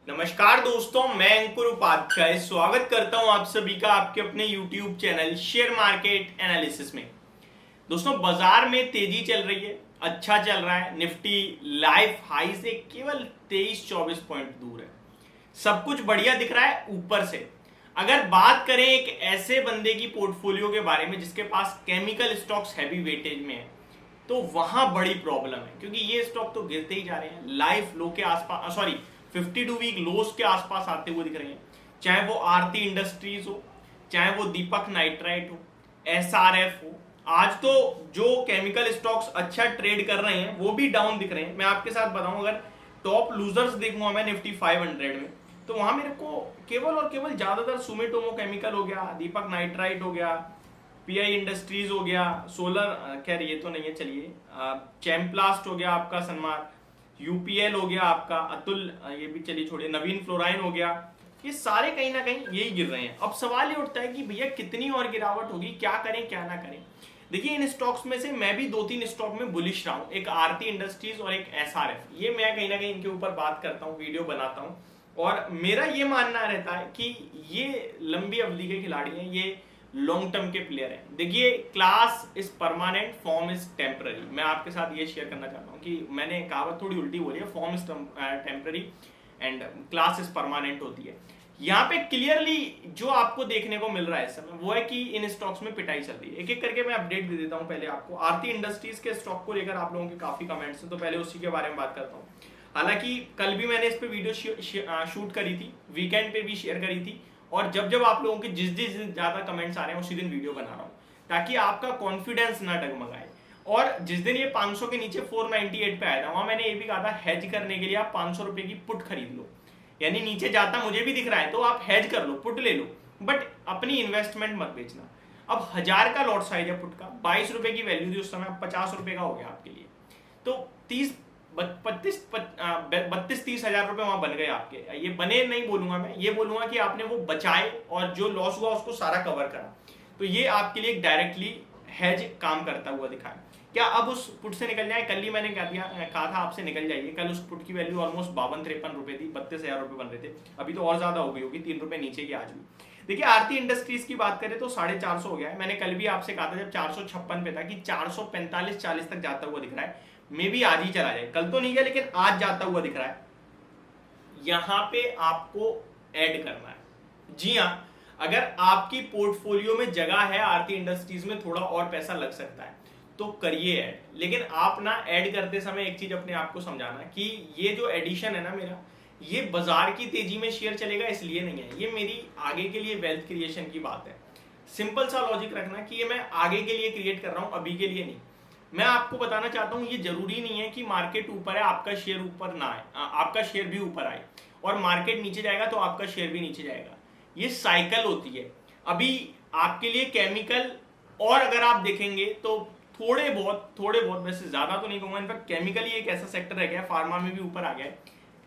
नमस्कार दोस्तों, मैं अंकुर उपाध्याय स्वागत करता हूं आप सभी का आपके अपने YouTube channel share market analysis में। दोस्तों, बाजार में तेजी चल रही है, अच्छा चल रहा है। निफ्टी लाइफ हाई से केवल 23-24 पॉइंट दूर है। सब कुछ बढ़िया दिख रहा है ऊपर से। अगर बात करें एक ऐसे बंदे की पोर्टफोलियो के बारे में जिसके पास केमिकल स्टॉक्स हैवी वेटेज में है, तो वहां बड़ी प्रॉब्लम है, क्योंकि ये स्टॉक तो गिरते ही जा रहे हैं। लाइफ लो के आसपास, सॉरी 52 वीक लोस के आसपास आते हुए दिख रहे हैं। चाहे वो आरती इंडस्ट्रीज हो, चाहे वो दीपक नाइट्राइट हो, एसआरएफ हो। आज तो जो केमिकल स्टॉक्स अच्छा ट्रेड कर रहे हैं वो भी डाउन दिख रहे हैं। मैं आपके साथ बताऊं, अगर टॉप लूजर्स देखूंगा मैं निफ्टी 500 में, तो वहां मेरे को केवल और केवल ज्यादातर सुमिटोमो केमिकल हो गया, दीपक नाइट्राइट हो गया, पीआई इंडस्ट्रीज हो गया, सोलर, खैर ये तो नहीं है, चलिए, चैम्प्लास्ट हो गया आपका, सनमार्क, यूपीएल हो गया आपका, अतुल, ये भी चलिए छोड़िए, नवीन फ्लोराइन हो गया। ये सारे कहीं ना कहीं यही गिर रहे हैं। अब सवाल ये उठता है कि भैया कितनी और गिरावट होगी, क्या करें क्या ना करें। देखिए, इन स्टॉक्स में से मैं भी 2-3 स्टॉक में बुलिश रहा हूं, एक आरती इंडस्ट्रीज और एक एसआरएफ। ये मैं कहीं ना कहीं इनके ऊपर बात करता हूँ, वीडियो बनाता हूँ, और मेरा ये मानना रहता है कि ये लंबी अवधि के खिलाड़ी हैं, ये लॉन्ग टर्म के प्लेयर हैं। देखिए, class is permanent, form is temporary. मैं आपके साथ ये शेयर करना चाहता हूँ कि मैंने कहावत थोड़ी उल्टी बोली है, form is temporary and class is permanent होती है। यहाँ पे क्लियरली जो आपको देखने को मिल रहा है इस समय वो है कि इन स्टॉक्स में पिटाई चल रही है। एक एक करके मैं अपडेट दे देता हूँ। पहले आपको आरती इंडस्ट्रीज के स्टॉक को लेकर आप लोगों के काफी कमेंट्स हैं, तो पहले उसी के बारे में बात करता हूँ। हालांकि कल भी मैंने इस पे वीडियो शूट करी थी, वीकेंड पे भी शेयर करी थी, और जब जब आप लोगों के जिस जिस दिन ज्यादा कमेंट्स आ रहे हैं उसी दिन वीडियो बना रहा हूँ, ताकि आपका कॉन्फिडेंस ना डगमगाए। और जिस दिन ये 500 के नीचे 498 पे आया था, वहां मैंने ये भी कहा था हेज करने के लिए आप 500 रुपए की पुट खरीद लो, यानी नीचे जाता मुझे भी दिख रहा है तो आप हेज कर लो, पुट ले लो, बट अपनी इन्वेस्टमेंट मत बेचना। अब 1000 का लॉट साइज है पुट का, 22 रुपए की वैल्यू थी उस समय, 50 रुपए का हो गया आपके लिए, तो 32-30 हजार रुपए वहां बन गए आपके। ये बने नहीं बोलूंगा मैं, ये बोलूंगा कि आपने वो बचाए और जो लॉस हुआ उसको सारा कवर करा, तो ये आपके लिए डायरेक्टली हैज काम करता हुआ दिखा है। क्या अब उस पुट से निकल जाए? कल ही मैंने कहा था आपसे निकल जाइए। कल उस पुट की वैल्यू ऑलमोस्ट 52-53 रुपए थी, 32,000 रुपए बन रहे थे। अभी तो और ज्यादा हो गई होगी, 3 रुपए नीचे की आज भी। देखिए, आरती इंडस्ट्रीज की बात करें तो 450 हो गया है। मैंने कल भी आपसे कहा था जब 456 पे था कि 445-40 तक जाता हुआ दिख रहा है। मे भी आज ही चला जाए, कल तो नहीं गया लेकिन आज जाता हुआ दिख रहा है। यहां पे आपको ऐड करना है। जी हां, अगर आपकी पोर्टफोलियो में जगह है आरती इंडस्ट्रीज में, थोड़ा और पैसा लग सकता है तो करिए ऐड। लेकिन आप ना ऐड करते समय एक चीज अपने आप को समझाना कि ये जो एडिशन है ना मेरा, ये बाजार की तेजी में शेयर चलेगा इसलिए नहीं है, ये मेरी आगे के लिए वेल्थ क्रिएशन की बात है। सिंपल सा लॉजिक रखना कि ये मैं आगे के लिए क्रिएट कर रहा हूं, अभी के लिए नहीं। मैं आपको बताना चाहता हूं, ये जरूरी नहीं है कि मार्केट ऊपर है आपका शेयर ऊपर ना आए, आपका शेयर भी ऊपर आए, और मार्केट नीचे जाएगा तो आपका शेयर भी नीचे जाएगा। ये साइकिल होती है। अभी आपके लिए केमिकल, और अगर आप देखेंगे तो थोड़े बहुत, वैसे ज्यादा तो नहीं कहूंगा, इनफैक्ट केमिकल ही एक ऐसा सेक्टर रह गया, फार्मा में भी ऊपर आ गया है,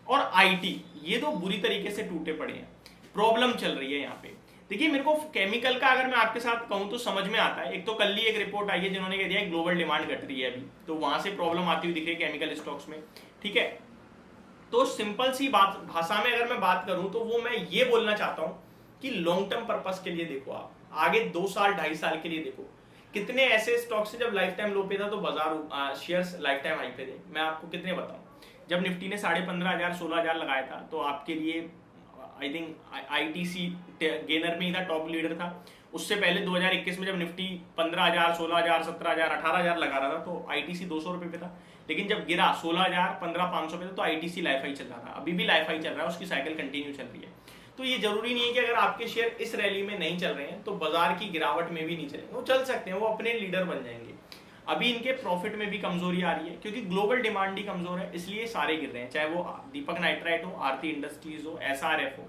और आईटी, ये तो बुरी तरीके से टूटे पड़े हैं, प्रॉब्लम चल रही है यहाँ पे। देखिए, मेरे को केमिकल का अगर मैं आपके साथ कहूं तो समझ में आता है। एक तो कल ही एक रिपोर्ट आई है जिन्होंने कह दिया ग्लोबल डिमांड घट रही है अभी, तो वहां से प्रॉब्लम आती हुई दिख रही है केमिकल स्टॉक्स में, ठीक है। तो सिंपल सी बात भाषा में अगर मैं बात करूं तो वो मैं ये बोलना चाहता हूं कि लॉन्ग टर्म पर्पस के लिए देखो, आप आगे 2 साल 2.5 साल के लिए देखो। कितने ऐसे स्टॉक्स से जब लाइफ टाइम लो पे था तो बाजार शेयर्स लाइफ टाइम हाई पे थे। मैं आपको कितने बताऊं, जब निफ्टी ने 15,500 16,000 लगाया था तो आपके लिए आई थिंक आईटीसी गेनर में ही था, टॉप लीडर था। उससे पहले 2021 में जब निफ्टी 15,000 16,000 17,000 18,000 लगा रहा था तो आईटीसी 200 रुपए पे था, लेकिन जब गिरा 16,000 15,500 पे था तो आईटीसी लाइफ हाई चल रहा था। अभी भी लाइफ हाई चल रहा है, उसकी साइकिल कंटिन्यू चल रही है। तो ये जरूरी नहीं है कि अगर आपके शेयर इस रैली में नहीं चल रहे हैं तो बाजार की गिरावट में भी नहीं चलेंगे, वो चल सकते हैं, वो अपने लीडर बन जाएंगे। अभी इनके प्रॉफिट में भी कमजोरी आ रही है क्योंकि ग्लोबल डिमांड ही कमजोर है, इसलिए सारे गिर रहे हैं, चाहे वो दीपक नाइट्राइट हो, आरती इंडस्ट्रीज हो, एसआरएफ हो।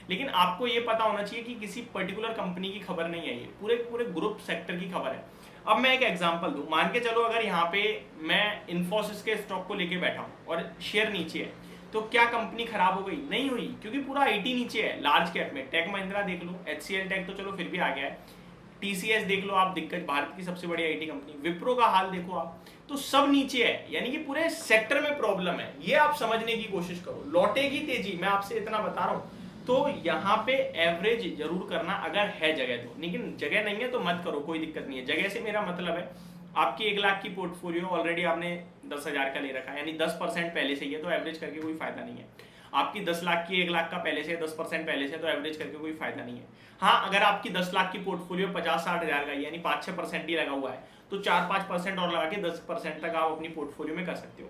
लेकिन आपको ये पता होना चाहिए कि किसी पर्टिकुलर कंपनी की खबर नहीं है, ये पूरे पूरे ग्रुप सेक्टर की खबर है। अब मैं एक एग्जांपल दूं, मान के चलो अगर यहाँ पे मैं इन्फोसिस के स्टॉक को लेके बैठा हूँ और शेयर नीचे है, तो क्या कंपनी खराब हो गई? नहीं हुई, क्योंकि पूरा आईटी नीचे है। लार्ज कैप में टेक महिंद्रा देख लो, एचसीएल टेक तो चलो फिर भी आ गया है, TCS देख लो आप, दिक्कत, भारत की सबसे बड़ी IT कंपनी। विप्रो का हाल देखो आप, तो सब नीचे है, यानी कि पूरे सेक्टर में प्रॉब्लम है। ये आप समझने की कोशिश करो, लौटेगी तेजी, मैं आपसे इतना बता रहा हूं। तो यहाँ पे एवरेज जरूर करना अगर है जगह तो, लेकिन जगह नहीं है तो मत करो, कोई दिक्कत नहीं है। जगह से मेरा मतलब है आपकी 1 लाख की पोर्टफोलियो ऑलरेडी आपने 10,000 का ले रखा है, यानी 10% पहले से ही है, तो एवरेज करके कोई फायदा नहीं है। आपकी 10 लाख की 1 लाख का पहले से 10% पहले से, तो एवरेज करके कोई फायदा नहीं है। हाँ, अगर आपकी 10 लाख की पोर्टफोलियो 50-60 हजार का यानी 5-6% ही लगा हुआ है, तो 4-5% और लगा के 10% तक आप अपनी पोर्टफोलियो में कर सकते हो।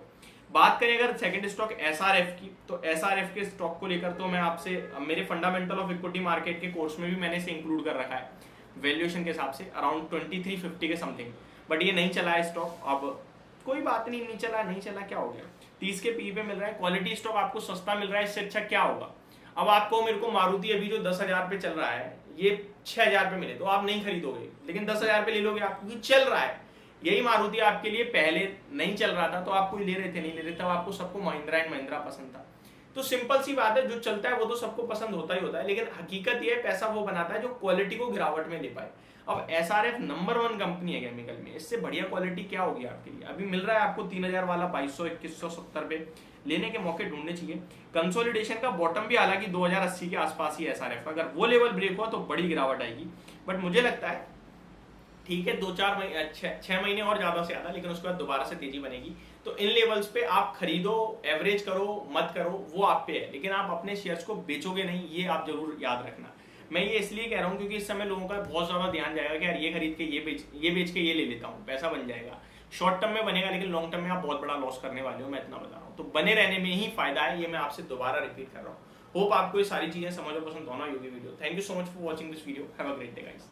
बात करें अगर सेकंड स्टॉक SRF की, तो SRF के स्टॉक को लेकर तो मैं आपसे मेरे फंडामेंटल ऑफ इक्विटी मार्केट के कोर्स में भी मैंने इसे इंक्लूड कर रखा है, वैल्यूएशन के हिसाब से अराउंड 2350 के समथिंग। बट ये नहीं चला है स्टॉक, अब कोई बात नहीं, नहीं चला क्या हो गया, 30 के पी पे मिल रहा है, क्वालिटी स्टॉक आपको सस्ता मिल रहा है, इससे अच्छा क्या होगा। अब आपको मेरे को मारुति अभी जो 10,000 पे चल रहा है, ये 6,000 पे मिले तो आप नहीं खरीदोगे, लेकिन 10,000 पे ले लोगे आप, क्योंकि चल रहा है। यही मारुति आपके लिए पहले नहीं चल रहा था तो आप कोई ले रहे थे, नहीं ले रहे थे, आपको सबको महिंद्रा एंड महिंद्रा पसंद था। तो सिंपल सी बात है, जो चलता है वो तो सबको पसंद होता ही होता है, लेकिन हकीकत ये पैसा वो बनाता है जो क्वालिटी को गिरावट में ले पाए। अब SRF नंबर 1 कंपनी है केमिकल में, इससे बढ़िया क्वालिटी क्या होगी आपके लिए। अभी मिल रहा है आपको 3,000 वाला 2200-2170 पे, लेने के मौके ढूंढने चाहिए। कंसोलिडेशन का बॉटम भी हालांकि 2080 के आसपास ही SRF, अगर वो लेवल ब्रेक हुआ तो बड़ी गिरावट आएगी। बट मुझे लगता है ठीक है, 2-4 महीने 6 महीने और ज्यादा से ज्यादा, लेकिन उसके बाद दोबारा से तेजी बनेगी। तो इन लेवल्स पे आप खरीदो, एवरेज करो मत करो वो आप पे है, लेकिन आप अपने शेयर्स को बेचोगे नहीं, ये आप जरूर याद रखना। मैं ये इसलिए कह रहा हूँ क्योंकि इस समय लोगों का बहुत ज्यादा ध्यान जाएगा कि यार ये खरीद के ये बेच के ये ले लेता हूँ, पैसा बन जाएगा। शॉर्ट टर्म में बनेगा, लेकिन लॉन्ग टर्म में आप बहुत बड़ा लॉस करने वाले हो, मैं इतना बता रहा हूँ। तो बने रहने में ही फायदा है, ये मैं आपसे दोबारा रिपीट कर रहा हूँ। होप आपको ये सारी चीजें समझ और पसंद होना होगी video. Thank you so much for watching this video, have a great day guys.